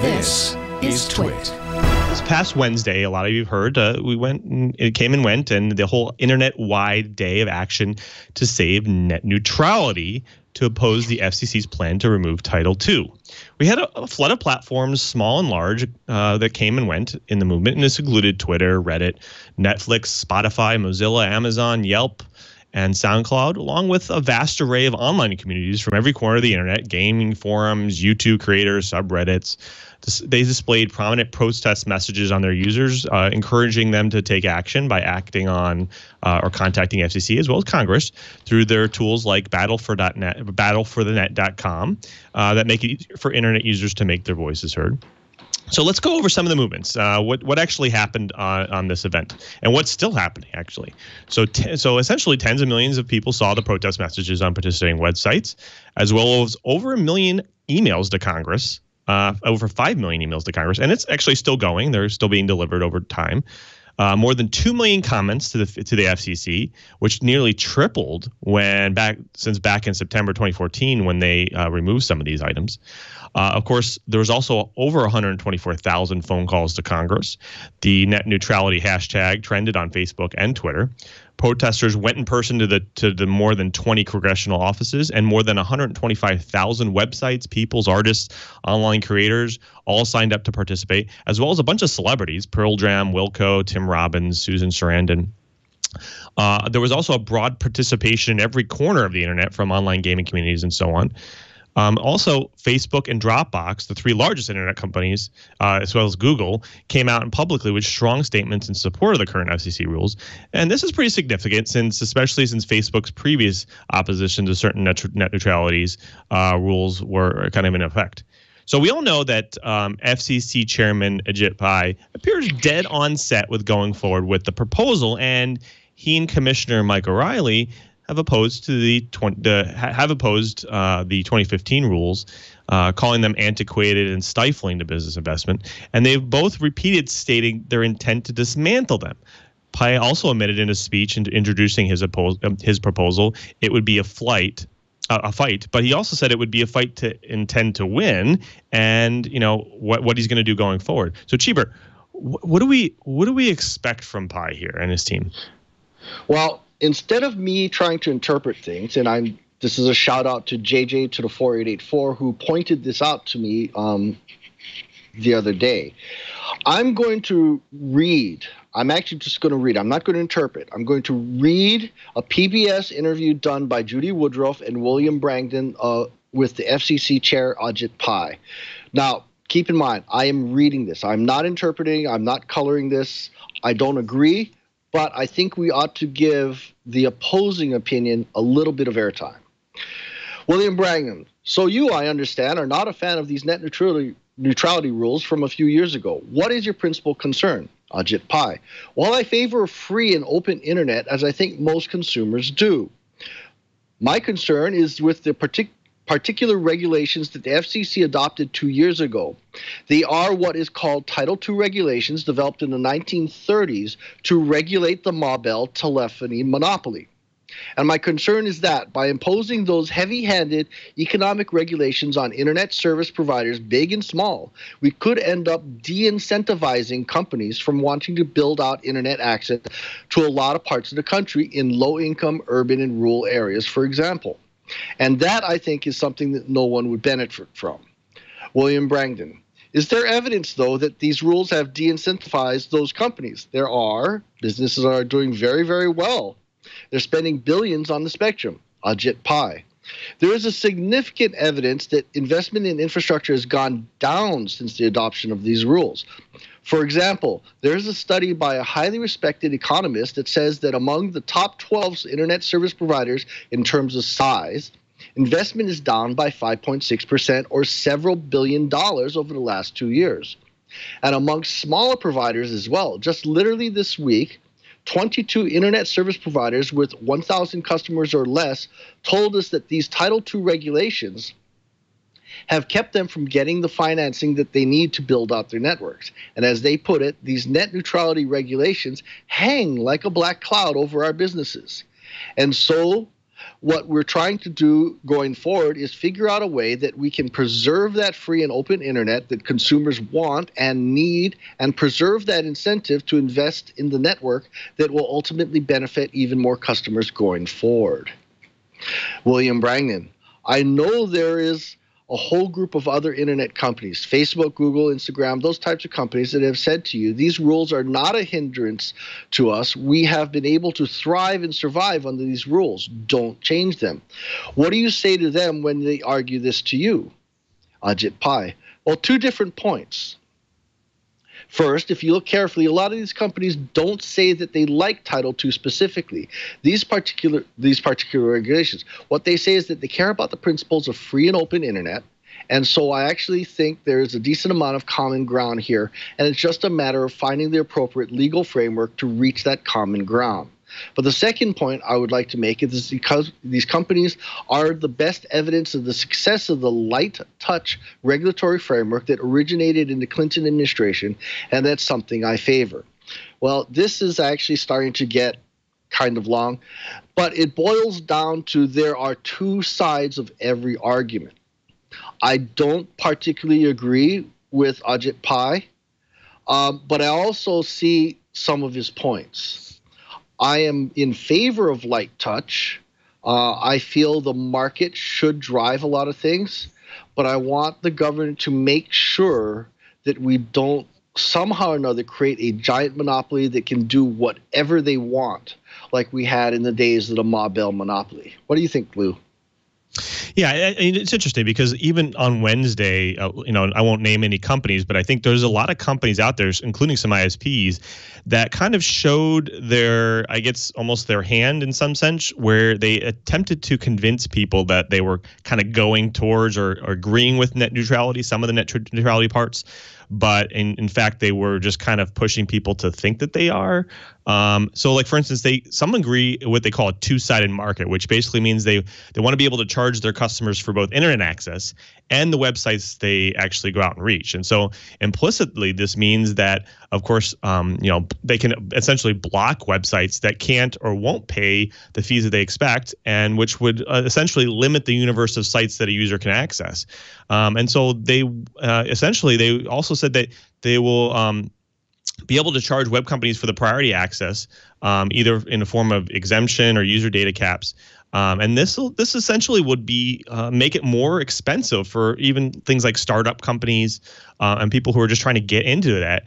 This is TWiT. This past Wednesday, a lot of you have heard, it came and went, and the whole internet-wide day of action to save net neutrality to oppose the FCC's plan to remove Title II. We had a flood of platforms, small and large, that came and went in the movement, and this included Twitter, Reddit, Netflix, Spotify, Mozilla, Amazon, Yelp, and SoundCloud, along with a vast array of online communities from every corner of the internet, gaming forums, YouTube creators, subreddits. They displayed prominent protest messages on their users, encouraging them to take action by acting on or contacting FCC as well as Congress through their tools like battleforthenet.com that make it easier for internet users to make their voices heard. So let's go over some of the movements, what actually happened on this event and what's still happening, actually. So essentially tens of millions of people saw the protest messages on participating websites, as well as over 1 million emails to Congress, over 5 million emails to Congress. And it's actually still going. They're still being delivered over time. More than 2 million comments to the FCC, which nearly tripled since back in September 2014 when they removed some of these items. Of course, there was also over 124,000 phone calls to Congress. The net neutrality hashtag trended on Facebook and Twitter. Protesters went in person to the more than 20 congressional offices, and more than 125,000 websites, peoples, artists, online creators all signed up to participate, as well as a bunch of celebrities: Pearl Jam, Wilco, Tim Robbins, Susan Sarandon. There was also a broad participation in every corner of the internet from online gaming communities and so on. Also, Facebook and Dropbox, the three largest internet companies, as well as Google, came out publicly with strong statements in support of the current FCC rules. And this is pretty significant, especially since Facebook's previous opposition to certain net neutralities rules were kind of in effect. So we all know that FCC Chairman Ajit Pai appears dead on set with going forward with the proposal, and he and Commissioner Mike O'Reilly have opposed the 2015 rules, calling them antiquated and stifling to business investment. And they've both repeated stating their intent to dismantle them. Pai also admitted in a speech introducing his proposal it would be a fight, but he also said it would be a fight to intend to win, and what he's going to do going forward. So, Cheeber, what do we expect from Pai here and his team? Well, instead of me trying to interpret things, and this is a shout out to JJ to the 4884 who pointed this out to me the other day. I'm going to read. I'm actually just going to read. I'm not going to interpret. I'm going to read a PBS interview done by Judy Woodruff and William Bragdon with the FCC chair Ajit Pai. Now, keep in mind, I am reading this. I'm not interpreting. I'm not coloring this. I don't agree. But I think we ought to give the opposing opinion a little bit of airtime. William Bragdon, so you, I understand, are not a fan of these net neutrality rules from a few years ago. What is your principal concern? Ajit Pai, well, I favor a free and open internet, as I think most consumers do. My concern is with the particular regulations that the FCC adopted 2 years ago. They are what is called Title II regulations developed in the 1930s to regulate the mobile telephony monopoly. And my concern is that by imposing those heavy-handed economic regulations on internet service providers, big and small, we could end up de-incentivizing companies from wanting to build out internet access to a lot of parts of the country in low-income urban and rural areas, for example. And that, I think, is something that no one would benefit from. William Bragdon, is there evidence, though, that these rules have de-incentivized those companies? There are. Businesses are doing very, very well. They're spending billions on the spectrum. Ajit Pai. There is a significant evidence that investment in infrastructure has gone down since the adoption of these rules. For example, there is a study by a highly respected economist that says that among the top 12 internet service providers in terms of size, investment is down by 5.6% or several $1 billion over the last 2 years. And amongst smaller providers as well, just literally this week, 22 internet service providers with 1,000 customers or less told us that these Title II regulations have kept them from getting the financing that they need to build out their networks. And as they put it, these net neutrality regulations hang like a black cloud over our businesses. And so what we're trying to do going forward is figure out a way that we can preserve that free and open internet that consumers want and need, and preserve that incentive to invest in the network that will ultimately benefit even more customers going forward. William Bragnon, I know there is a whole group of other internet companies, Facebook, Google, Instagram, those types of companies that have said to you, these rules are not a hindrance to us. We have been able to thrive and survive under these rules. Don't change them. What do you say to them when they argue this to you? Ajit Pai. Well, two different points. First, if you look carefully, a lot of these companies don't say that they like Title II specifically. These particular regulations. What they say is that they care about the principles of free and open internet. And so I actually think there is a decent amount of common ground here, and it's just a matter of finding the appropriate legal framework to reach that common ground. But the second point I would like to make is because these companies are the best evidence of the success of the light touch regulatory framework that originated in the Clinton administration, and that's something I favor. Well, this is actually starting to get kind of long, but it boils down to there are two sides of every argument. I don't particularly agree with Ajit Pai, but I also see some of his points. I am in favor of light touch. I feel the market should drive a lot of things, but I want the government to make sure that we don't somehow or another create a giant monopoly that can do whatever they want, like we had in the days of the Ma Bell monopoly. What do you think, Lou? Yeah, it's interesting because even on Wednesday, I won't name any companies, but I think there's a lot of companies out there, including some ISPs, that kind of showed their, I guess, almost their hand in some sense, where they attempted to convince people that they were kind of going towards or agreeing with net neutrality, some of the net neutrality parts. But in fact, they were just kind of pushing people to think that they are. So like, for instance, some agree what they call a two-sided market, which basically means they want to be able to charge their customers for both internet access and the websites they actually go out and reach. And so implicitly, this means that, of course, they can essentially block websites that can't or won't pay the fees that they expect, and which would essentially limit the universe of sites that a user can access. And so they also said that they will be able to charge web companies for the priority access, either in the form of exemption or user data caps. And this essentially would be make it more expensive for even things like startup companies and people who are just trying to get into that,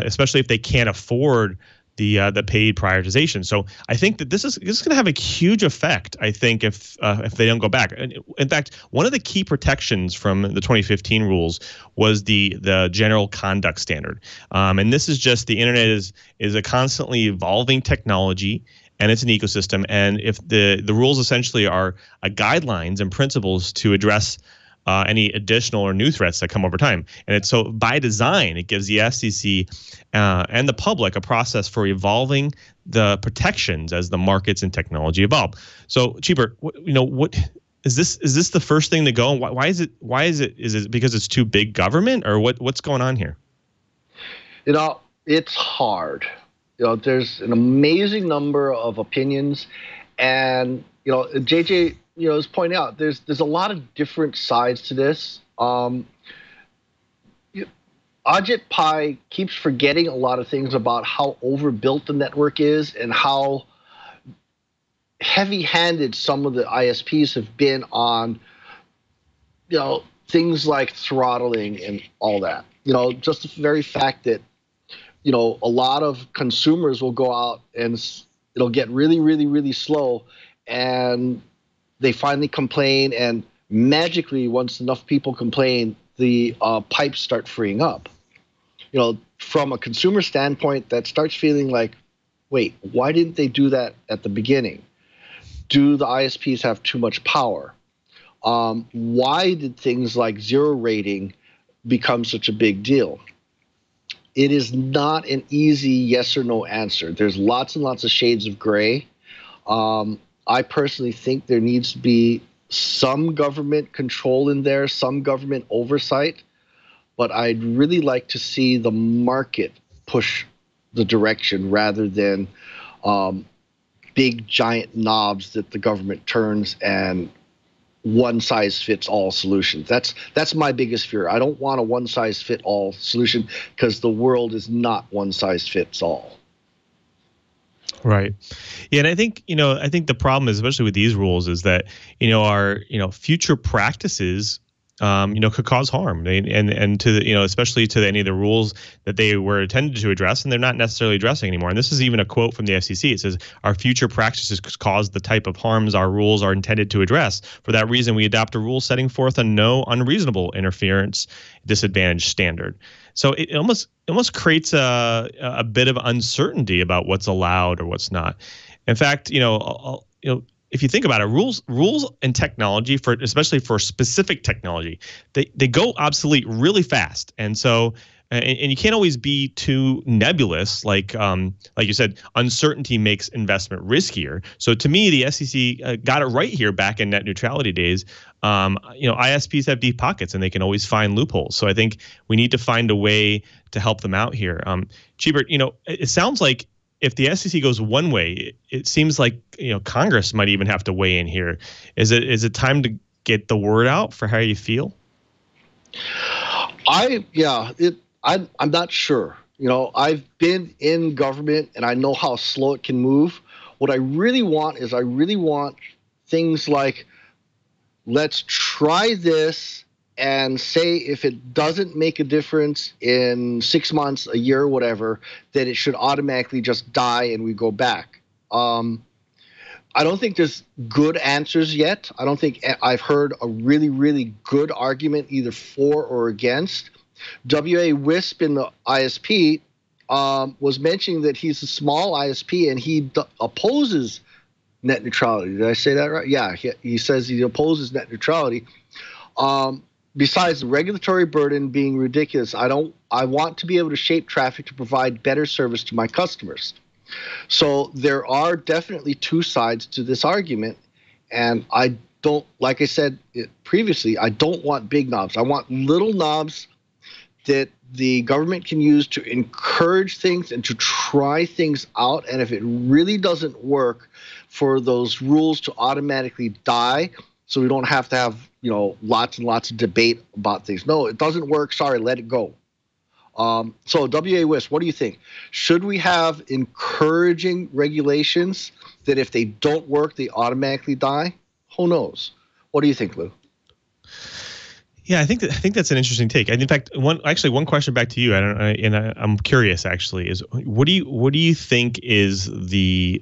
especially if they can't afford the paid prioritization. So I think that this is going to have a huge effect, I think, if they don't go back. And in fact, one of the key protections from the 2015 rules was the general conduct standard. And this is just the internet is a constantly evolving technology, and it's an ecosystem. And if the rules essentially are guidelines and principles to address any additional or new threats that come over time. And it's so by design, it gives the FCC and the public a process for evolving the protections as the markets and technology evolve. So, Cheaper, what is this? Is this the first thing to go? And why is it? Is it because it's too big government, or what's going on here? It's hard. There's an amazing number of opinions, and JJ is pointing out there's a lot of different sides to this. Ajit Pai keeps forgetting a lot of things about how overbuilt the network is and how heavy-handed some of the ISPs have been on, things like throttling and all that. Just the very fact that, a lot of consumers will go out and it'll get really, really, really slow, and they finally complain, and magically, once enough people complain, the pipes start freeing up. From a consumer standpoint, that starts feeling like, wait, why didn't they do that at the beginning? Do the ISPs have too much power? Why did things like zero rating become such a big deal? It is not an easy yes or no answer. There's lots and lots of shades of gray. I personally think there needs to be some government control in there, some government oversight, but I'd really like to see the market push the direction rather than big giant knobs that the government turns and one size fits all solutions. That's my biggest fear. I don't want a one size fit all solution because the world is not one size fits all. Right. Yeah, and I think the problem is, especially with these rules, is that our future practices could cause harm, and to the, especially to any of the rules that they were intended to address, and they're not necessarily addressing anymore. And this is even a quote from the FCC. It says, "Our future practices cause the type of harms our rules are intended to address. For that reason, we adopt a rule setting forth a no unreasonable interference disadvantage standard." So it almost creates a bit of uncertainty about what's allowed or what's not. In fact, if you think about it, rules and technology, especially for specific technology, they go obsolete really fast. And so, and you can't always be too nebulous. Like you said, uncertainty makes investment riskier. So to me, the SEC got it right here back in net neutrality days. ISPs have deep pockets and they can always find loopholes. So I think we need to find a way to help them out here. Chibert, it sounds like if the SEC goes one way, it seems like Congress might even have to weigh in here. Is it time to get the word out for how you feel? I'm not sure. I've been in government and I know how slow it can move. What I really want is things like, let's try this and say if it doesn't make a difference in 6 months, a year, whatever, that it should automatically just die and we go back. I don't think there's good answers yet. I don't think I've heard a really, really good argument either for or against. W.A. Wisp in the ISP was mentioning that he's a small ISP and he opposes net neutrality. Did I say that right? Yeah, he says he opposes net neutrality. Besides the regulatory burden being ridiculous, I want to be able to shape traffic to provide better service to my customers. So there are definitely two sides to this argument, and I don't, like I said previously, I don't want big knobs. I want little knobs that the government can use to encourage things and to try things out. And if it really doesn't work, for those rules to automatically die, so we don't have to have lots and lots of debate about things. No, it doesn't work. Sorry, let it go. So W.A. Wisp, what do you think? Should we have encouraging regulations that if they don't work, they automatically die? Who knows? What do you think, Lou? Yeah, I think that's an interesting take. And in fact, one question back to you, I'm curious actually, is what do you think is the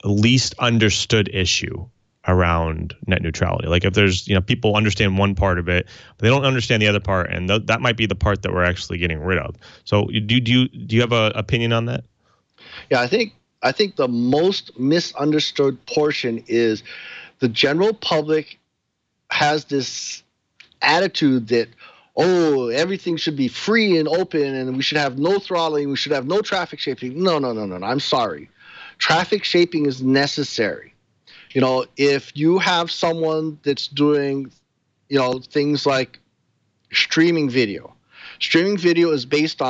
least understood issue around net neutrality? Like if there's people understand one part of it, but they don't understand the other part, and that might be the part that we're actually getting rid of. So do you have an opinion on that? Yeah, I think the most misunderstood portion is the general public has this attitude that everything should be free and open and we should have no throttling, we should have no traffic shaping. No. I'm sorry. Traffic shaping is necessary. If you have someone that's doing, things like streaming video is based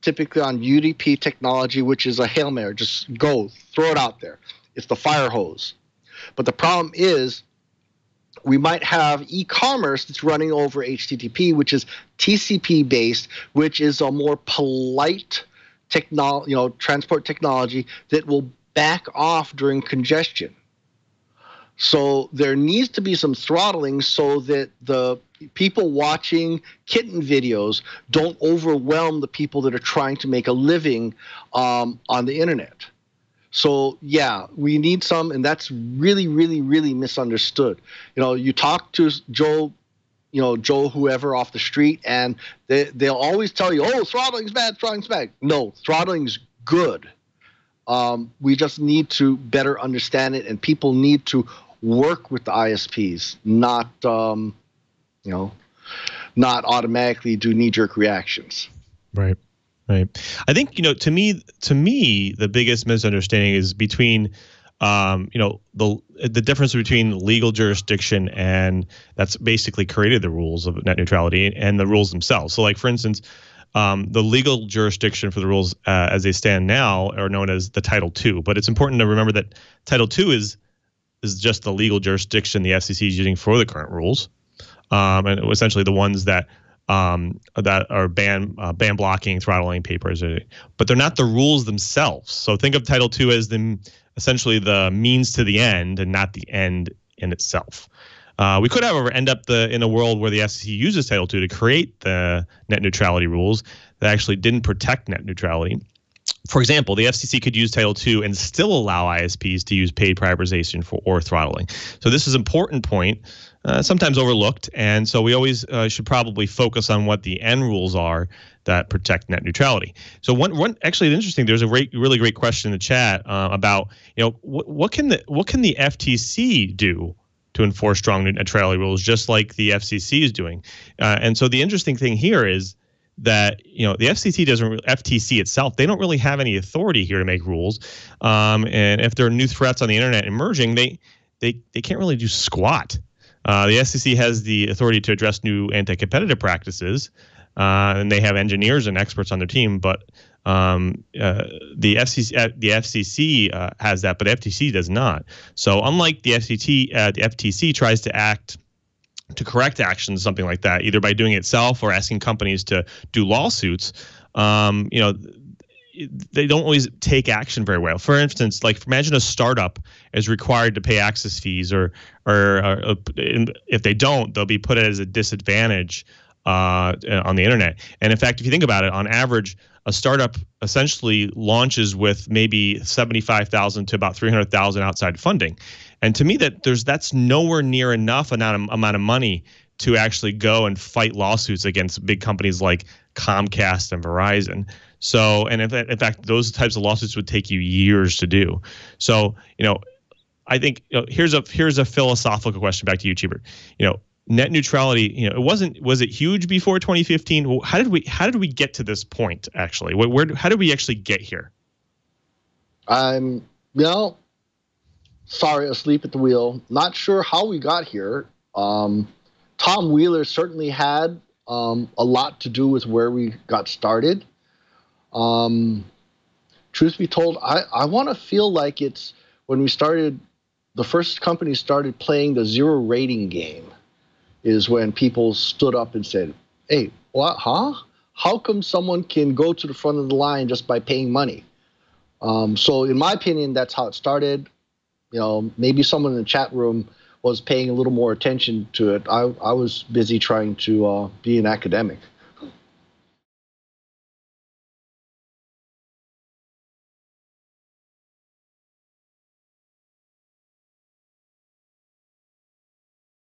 typically on UDP technology, which is a Hail Mary. Just throw it out there. It's the fire hose. But the problem is we might have e-commerce that's running over HTTP, which is TCP based, which is a more polite transport technology that will back off during congestion. So there needs to be some throttling so that the people watching kitten videos don't overwhelm the people that are trying to make a living on the internet. So yeah, we need some, and that's really, really, really misunderstood. You talk to Joe whoever off the street, and they'll always tell you, throttling's bad, throttling's bad. No, throttling's good. We just need to better understand it, and people need to work with the ISPs, not automatically do knee-jerk reactions. Right. I think to me the biggest misunderstanding is between the difference between legal jurisdiction, and that's basically created the rules of net neutrality, and the rules themselves. So like for instance, The legal jurisdiction for the rules as they stand now are known as the Title II. But it's important to remember that Title II is just the legal jurisdiction the FCC is using for the current rules, and essentially the ones that are ban blocking, throttling, papers, but they're not the rules themselves. So think of Title II as essentially the means to the end and not the end in itself. We could, however, end up in a world where the FCC uses Title II to create the net neutrality rules that actually didn't protect net neutrality. For example, the FCC could use Title II and still allow ISPs to use paid prioritization or throttling. So this is an important point, sometimes overlooked, and so we always should probably focus on what the end rules are that protect net neutrality. So one actually interesting. There's a really great question in the chat about what can the FTC do to enforce strong net neutrality rules, just like the FCC is doing. And so the interesting thing here is that the FTC itself, they don't really have any authority here to make rules. And if there are new threats on the internet emerging, they can't really do squat. The FCC has the authority to address new anti-competitive practices, and they have engineers and experts on their team. But the FCC has that, but the FTC does not. So unlike the FTC tries to act to correct actions, something like that, either by doing it itself or asking companies to do lawsuits, they don't always take action very well. For instance, like imagine a startup is required to pay access fees, or if they don't, they'll be put as a disadvantage on the internet. And in fact, if you think about it, on average, a startup essentially launches with maybe 75,000 to about 300,000 outside funding. And to me, that's nowhere near enough amount of money to actually go and fight lawsuits against big companies like Comcast and Verizon. So, and in fact, those types of lawsuits would take you years to do. So, I think here's a philosophical question back to you, Cheever. Net neutrality, was it huge before 2015? How did we get to this point actually? How did we actually get here? I'm sorry, asleep at the wheel. Not sure how we got here. Tom Wheeler certainly had a lot to do with where we got started. Truth be told, I want to feel like it's when we started, the first company started playing the zero rating game is when people stood up and said, hey, what, huh? How come someone can go to the front of the line just by paying money? So in my opinion, that's how it started. Maybe someone in the chat room was paying a little more attention to it. I was busy trying to be an academic.